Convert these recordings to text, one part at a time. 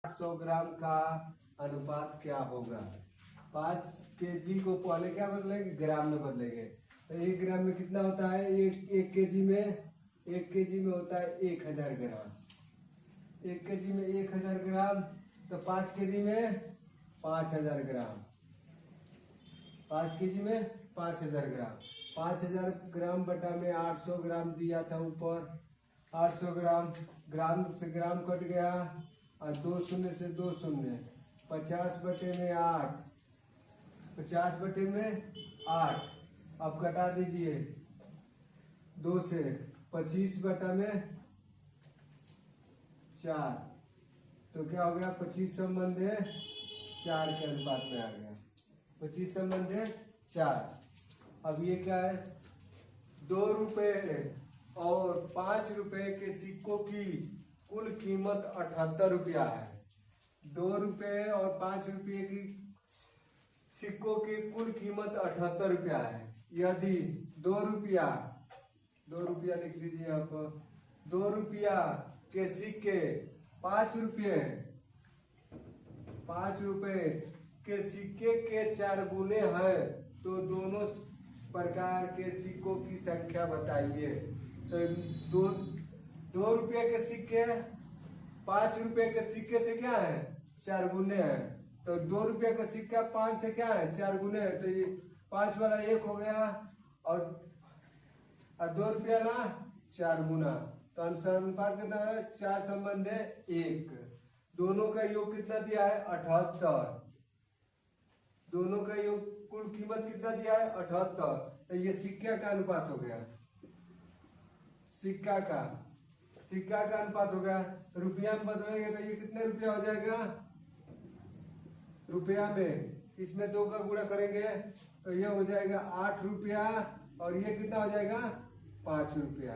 800 ग्राम का अनुपात क्या होगा। 5 केजी को पहले क्या बदलेंगे, ग्राम में बदलेंगे। तो 1 ग्राम में कितना होता है, एक केजी में होता है 1000 ग्राम। 1 केजी में 1000 ग्राम, तो 5 केजी में 5000 ग्राम। 5 केजी में 5000 ग्राम। 5000 ग्राम बटा में 800 ग्राम दिया था ऊपर। 800 ग्राम, ग्राम से ग्राम कट गया और 2 शून्य से 2 शून्य। 50 बटे में 8, 50 बटे में 8। अब कटा दीजिए 2 से। 25 बटा में 4, तो क्या हो गया, 25 संबंध 4 के अनुपात में आ गया। 25 संबंध 4। अब ये क्या है, 2 रुपए और 5 रुपए के सिक्कों की कुल कीमत 78 रुपया है। 2 रुपए और 5 रुपये की सिक्कों की कुल कीमत 78 रुपया है। यदि 2 रुपया लिख लीजिए यहाँ पर, 2 रुपया के सिक्के 5 रुपये के सिक्के के 4 गुने हैं, तो दोनों प्रकार के सिक्कों की संख्या बताइए। तो 2 रुपये के सिक्के 5 रुपये के सिक्के से क्या है, 4 गुने हैं। तो 2 रुपये का सिक्का 5 से क्या है, 4 गुने है। तो ये 5 वाला 1 हो गया और 2 रुपया ना 4 गुना। तो अनुपात कितना है, 4 संबंध 1। दोनों का योग कितना दिया है, 78। दोनों का योग कुल कीमत कितना दिया है, 78। तो ये सिक्का का अनुपात हो गया। सिक्का का अनुपात हो गया। रुपया में बदलेंगे तो ये कितने रुपया हो जाएगा, रुपया में इसमें 2 का गुणा करेंगे तो ये हो जाएगा 8 रुपया और ये कितना हो जाएगा, 5 रुपया।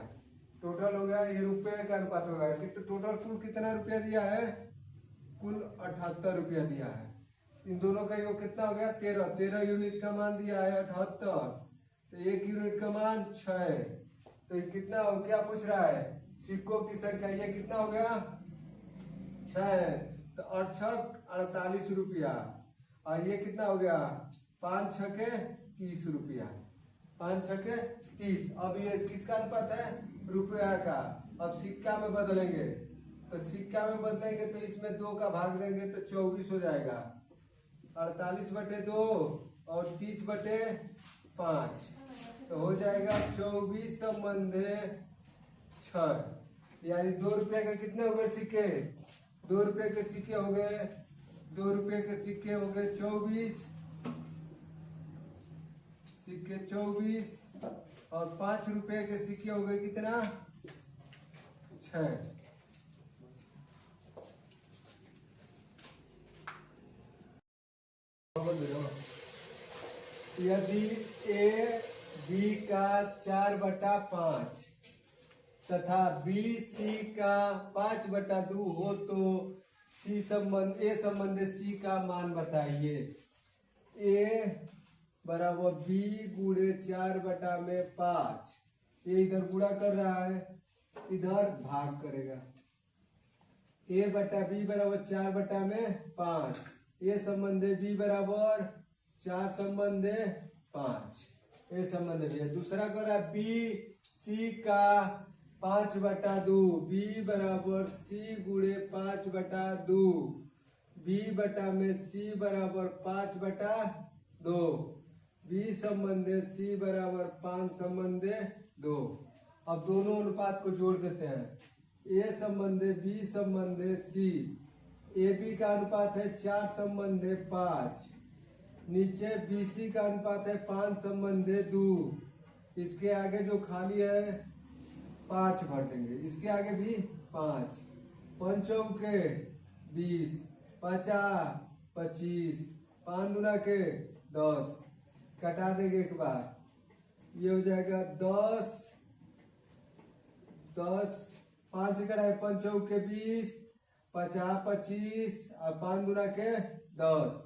टोटल हो गया, ये रुपये का अनुपात हो गया। तो टोटल कुल कितना रुपया दिया है, कुल 78 रुपया दिया है। इन दोनों का योग कितना हो गया, 13 यूनिट का मान दिया है 78। तो 1 यूनिट का मान 6। तो ये कितना हो, क्या पूछ रहा है, सिक्कों की संख्या। ये कितना हो गया, 6। तो 8 6 48 रुपया। और ये कितना हो गया, 5 6 के 30 रुपया। 5 6 के 30। अब ये किसका अनुपात है, रुपया का। अब सिक्का में बदलेंगे, तो सिक्का में बदलेंगे तो इसमें 2 का भाग देंगे तो 24 हो जाएगा। 48 बटे 2 और 30 बटे 5, तो हो जाएगा 24 संबंध 6। यानी 2 रुपये के कितने हो गए सिक्के, 2 रुपये के सिक्के हो गए, 2 रुपये के सिक्के हो गए 24 सिक्के 24। और 5 रुपये के सिक्के हो गए कितना, 6। यदि ए बी का 4/5 तथा बी सी का 5/2 हो तो ए संबंध सी का मान बताइए। ए बराबर बी गुणे 4/5। ये इधर गुणा कर रहा है, इधर भाग करेगा। ए बटा बी बराबर 4/5। ये संबंध बी बराबर 4 संबंध 5। ये संबंध भी है। दूसरा कर रहा है बी सी का 5/2। बी बराबर सी गुणे 5/2। बी बटा में सी बराबर 5/2। बी संबंध सी बराबर 5 संबंध 2। अब दोनों अनुपात को जोड़ देते हैं। ए संबंध बी संबंध सी। ए बी का अनुपात है 4 संबंध 5। नीचे बी सी का अनुपात है 5 संबंध 2। इसके आगे जो खाली है 5 भर देंगे, इसके आगे भी 5। 5 चौके 20, 50 25, 5 दूना के 10। कटा देंगे एक बार, ये हो जाएगा 10 5 से कटा है, 5 चौके 20, 50 25 और 5 दूना के 10।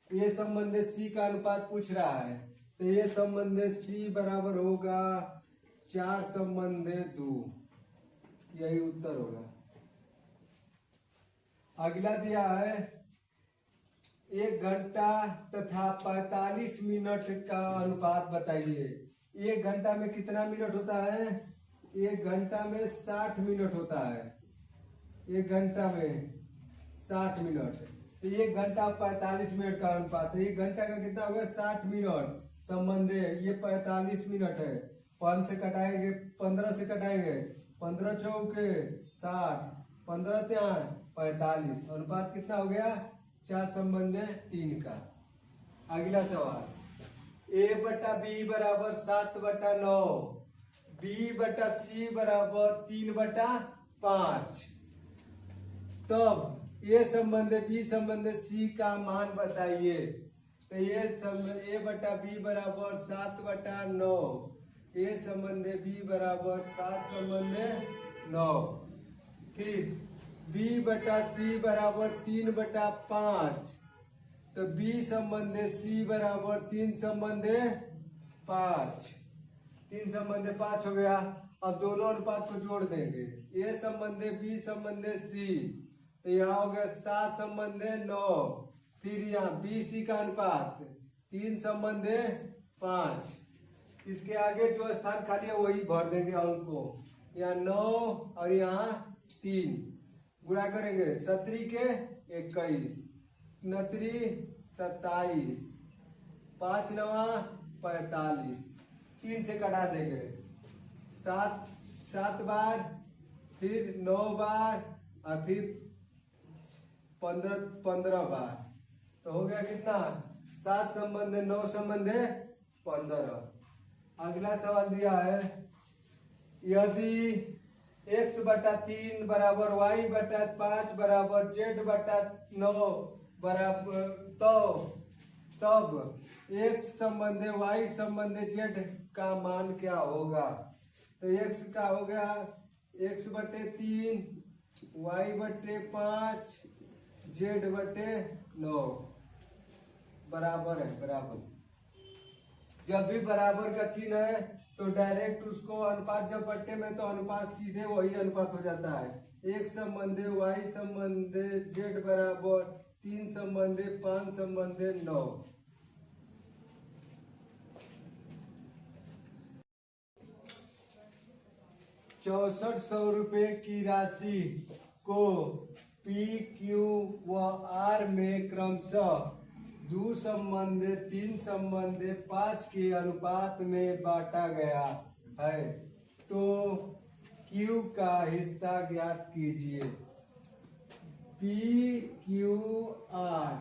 ये संबंध सी का अनुपात पूछ रहा है, तो ये संबंध सी बराबर होगा 4 संबंध 2। यही उत्तर होगा। अगला दिया है 1 घंटा तथा 45 मिनट का अनुपात बताइए। 1 घंटा में कितना मिनट होता है? 1 घंटा में 60 मिनट होता है। 1 घंटा में 60 मिनट, तो 1 घंटा 45 मिनट का अनुपात है। 1 घंटा का कितना हो गया? 60 मिनट। संबंध है ये 45 मिनट है। 5 से कटाएंगे, 15 से कटाएंगे, 15 चौके 60, 15 त्या 45, अनुपात कितना हो गया? 4 संबंध है 3 का। अगला सवाल, a बटा बी बराबर 7/9, b बटा सी बराबर 3/5, तब ए संबंध बी संबंध सी का मान बताइए। तो ये ए बटा बी बराबर 7/9, ए संबंध बी बराबर 7/9, फिर b बटा सी बराबर 3/5, तो b संबंध सी बराबर 3/5, 3/5 हो गया। अब दोनों अनुपात को जोड़ देंगे, ए संबंध बी संबंध सी, तो यहाँ हो गया 7/9, फिर यहाँ बी सी का अनुपात 3/5, इसके आगे जो स्थान खाली है वही भर देंगे अंक को। यहाँ 9 और यहाँ 3 गुणा करेंगे, 17 के 21, 29 27, 5 9 45, 3 से कटा देंगे, 7 बार, फिर 9 बार और फिर 15 बार, तो हो गया कितना? 7 संबंध 9 संबंध 15। अगला सवाल दिया है, यदि x बटा 3 बराबर y बटा 5 बराबर z बटा 9 बराबर, तब x संबंध y संबंध z का मान क्या होगा? तो x का हो गया x बटे 3, y बटे 5, z बटे 9, बराबर है बराबर। जब भी बराबर का चिन्ह है तो डायरेक्ट उसको अनुपात, जब बट्टे में तो अनुपात सीधे वही अनुपात हो जाता है। 1 संबंध y संबंध z बराबर 3 संबंध 5 संबंध 9। ₹6400 की राशि को P, Q व R में क्रमशः 2 संबंध 3 संबंध 5 के अनुपात में बांटा गया है, तो Q का हिस्सा ज्ञात कीजिए। P, Q, R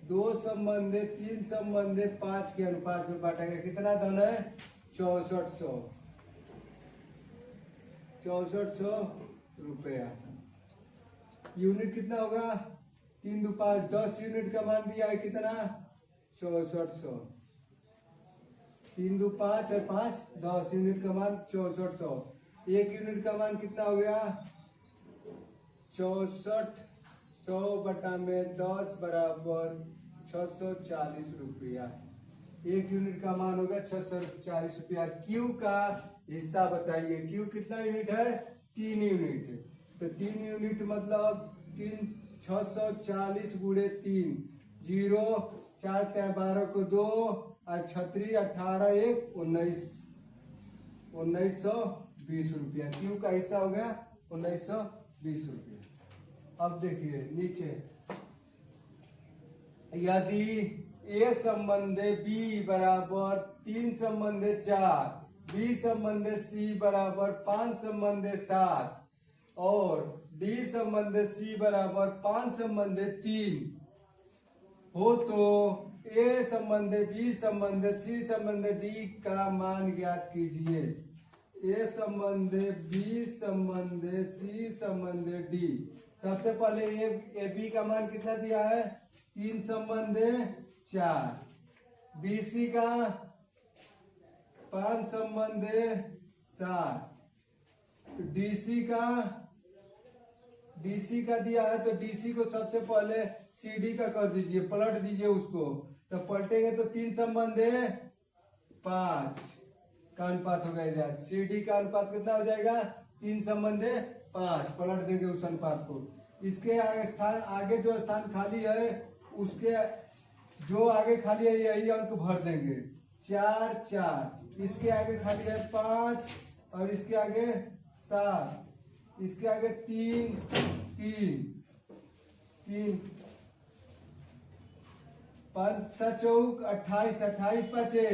2 संबंध 3 संबंध 5 के अनुपात में बांटा गया। कितना धन है? 6400, 6400 रुपया। यूनिट कितना होगा? 3 2 5, 10 यूनिट का मान दिया है कितना? 6400। 3 2 5 और 5 10 यूनिट का मान 6400। 1 यूनिट का मान कितना हो गया? 6400 बटा में 10 बराबर 640 रुपया। 1 यूनिट का मान होगा 640 रुपया। क्यू का हिस्सा बताइए। क्यू कितना यूनिट है? 3 यूनिट। तो 3 यूनिट मतलब 640 गुणे 3, 0 4 12 को 2 और 36 18 1 19, 1920 रुपया। क्यू का हिस्सा हो गया 1920 रुपया। अब देखिए नीचे, यदि ए संबंध बी बराबर 3 संबंध 4, बी संबंध सी बराबर 5 संबंध 7 और डी संबंध सी बराबर 5 संबंध 3 हो, तो ए संबंध बी संबंध सी संबंध डी का मान ज्ञात कीजिए। ए संबंध बी संबंध सी संबंध डी। सबसे पहले ए बी का मान कितना दिया है? 3 संबंध 4, बी सी का 5 संबंध 7, डीसी का दिया है, तो डीसी को सबसे पहले सीडी का कर दीजिए, पलट दीजिए उसको। तो पलटेंगे तो 3 संबंध 5 का अनुपात हो गया। सीडी का अनुपात कितना हो जाएगा? 3 संबंध 5, पलट देंगे उस अनुपात को। इसके आगे जो स्थान खाली है उसके जो आगे खाली है यही अंक भर देंगे। 4 4, इसके आगे खाली है 5 और इसके आगे 7, इसके आगे 3 3 3, 5 चौक 28, 28 पचे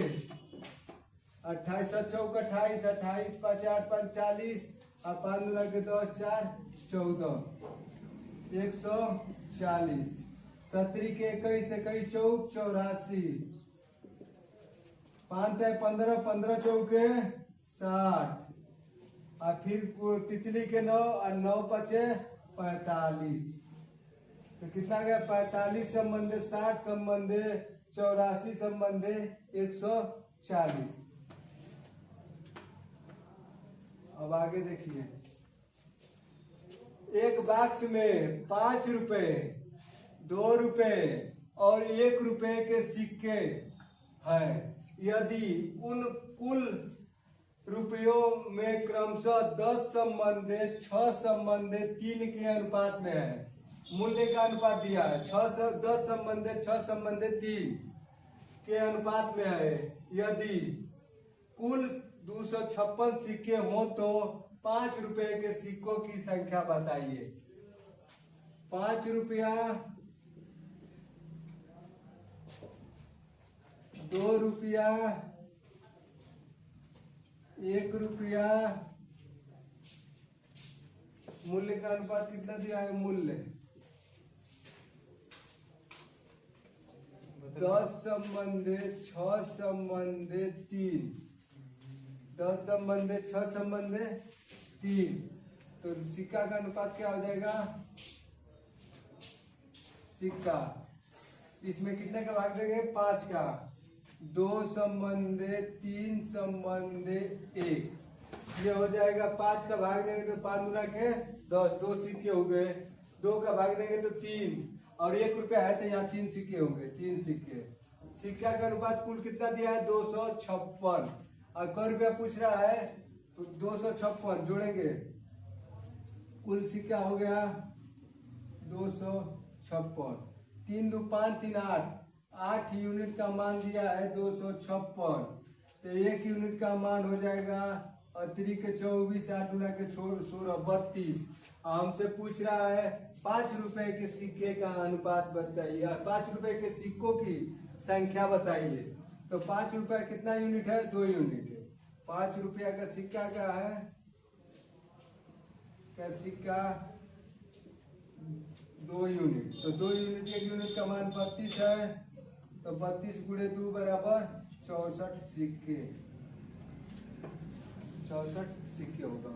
28 चौक 28, 28 5 8 45 और 5 दूना के 10 4 14, 140। 17 के 21, 21 चौक 84, 5 15, 15 चौके 60 और फिर तितली के 9 और 9 पचे 45। तो कितना गया? 45 संबंधे 60 संबंधे 84 संबंधे 140। अब आगे देखिए, एक बॉक्स में 5 रुपए, 2 रुपए और 1 रुपए के सिक्के हैं। यदि उन कुल रुपयों में क्रमशः 10 संबंधे 6 संबंधे 3 के अनुपात में है। मूल्य का अनुपात दिया है 10 संबंधे 6 संबंधे 3 के अनुपात में है। यदि कुल 256 सिक्के हो तो 5 रुपए के सिक्कों की संख्या बताइए। 5 रुपया, 2 रुपया, 1 रुपया, मूल्य का अनुपात कितना दिया है? मूल्य 10 संबंधे 6 संबंधे 3, 10 संबंधे 6 संबंधे 3, तो सिक्का का अनुपात क्या हो जाएगा? सिक्का इसमें कितने का भाग देंगे? 5 का। 2 संबंधे 3 संबंधे 1, ये हो जाएगा। 5 का भाग देंगे तो 5 गुना के 10, 2 सिक्के हो गए। 2 का भाग देंगे तो 3 और 1 रुपया है तो यहाँ 3 सिक्के होंगे। 3 सिक्के, सिक्का का अनुपात कुल कितना दिया है? 256। और क रुपया पूछ रहा है तो 256 जोड़ेंगे, कुल सिक्का हो गया 256। 3 2 5 3 8, 8 यूनिट का मान दिया है 256, तो 1 यूनिट का मान हो जाएगा 3 के 24, 8 गुना के 16 32। हमसे पूछ रहा है 5 रुपए के सिक्के का अनुपात बताइए, 5 रुपए के सिक्कों की संख्या बताइए। तो 5 रुपया कितना यूनिट है? 2 यूनिट है। 5 रुपया का सिक्का क्या है? क्या सिक्का 2 यूनिट, तो 2 यूनिट, 1 यूनिट का मान 32 है, तो 32 गुणे 2 बराबर 64 सिक्के, 64 सिक्के होगा।